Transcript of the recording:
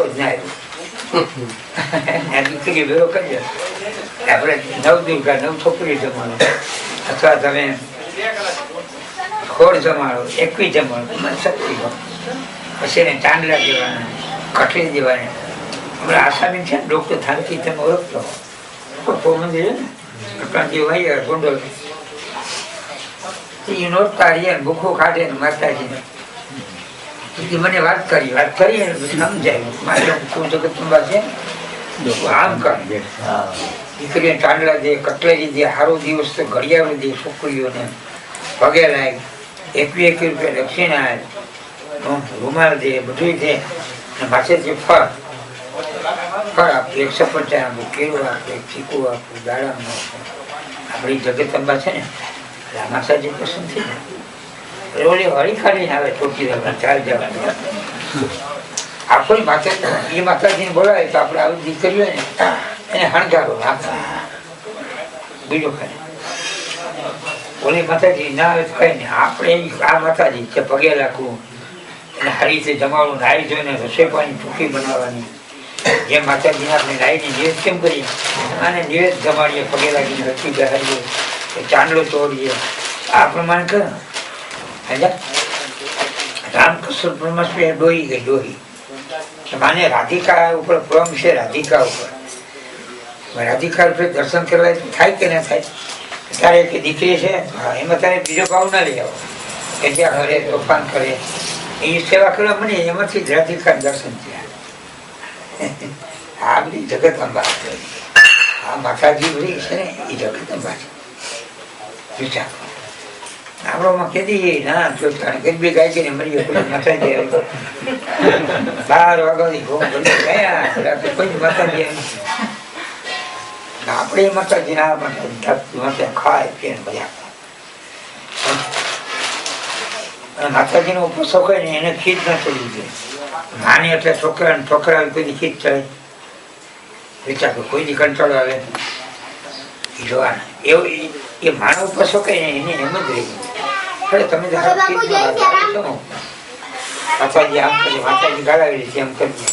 વારો જ ના આવ્યો. દીકરી વેરો કરી આપણે 9 દુર્ગા 9 છોકરી જમાડો અથવા તમે 16 જમાડો 21 જમાડો શક્તિ પછી એને ચાંદલા દેવાના કઠલી દેવાની. હમણાં આસામી છે ને ડોક્ટર થાનકી તમે ઓળખતો મંદિર ને ગોંડલ નોટતા રહ્યા ભૂખો ખાધે ને માતાજી મને વાત કરી સમજાય મારે શું જગતમાં છે આમ કર દીકરીને ચાંદલા દે કટલેરી દે સારો દિવસ તો ઘડિયાળો દે છોકરીઓને પગે લાગ 21 રૂપિયા દક્ષિણા રૂમાલ દે બધું દે માથે જે ફળ આપે 150 આપે કેળું આપે ચીકુ આપે દાડામાં આપણી જગતંબા છે ને માતાજી પસંદ થઈ જાય ઓલી હળી ખાડીને આવે ચોકી ચાલ જવાની આખો માતા એ માતાજીને બોલાવે તો આપણે આવી દીકરીઓ ને એને હણગારો બીજો ખાય ઓલી માતાજી ના આવે તો કઈ નહીં આપણે આ માતાજી છે પગે રાખવું એને હરીથી જમાડવું નાઈ જોઈને રસોઈ પાણી ટૂંકી બનાવવાની જે માતાજીને આપણે નાઈને નિવેદ કેમ કરીએ અને નિવેદ જમાડીએ પગે લાગીને રસી બેહાડીએ ચાંદલો તોડીએ આ પ્રમાણે કરો. રામકૃષ્ણ પરમહંસ ડોહી ગઈ ડોહી માને રાધિકા ઉપર પ્રેમ છે. રાધિકા ઉપર દર્શન કરવા થાય કે ના થાય? તારે કે દીકરી છે એમાં તારે બીજો ભાવ ના લઈ આવો કે ત્યાં ઘરે તોફાન કરે એ સેવા કરવા મને એમાંથી જ રાધિકા દર્શન થયા. આ બધી જગતંબા આ માતાજી બધી છે ને એ જગતંબા છે. વિચાર આપણોમાં કેદી ના ગરબી ગાય છે ને મરી માતાજી 12 વાગ્યાથી ગયા કોઈ માતાજી આપણે માતાજી ના માતા ખાય પીને બધા માતાજી નો ઉપવાસ હોય ને એને ખીચ ના ચડવી જોઈએ. નાની એટલે છોકરા કોઈ ખીચ ચડે વિચાર કોઈ દી કંટાળો આવે જોવાના એવું એ માનવ ઉપવાસ હોય ને એને એમ જ રહી તમે માતાજી આમ કરી માતાજી ગાળાવી એમ કરી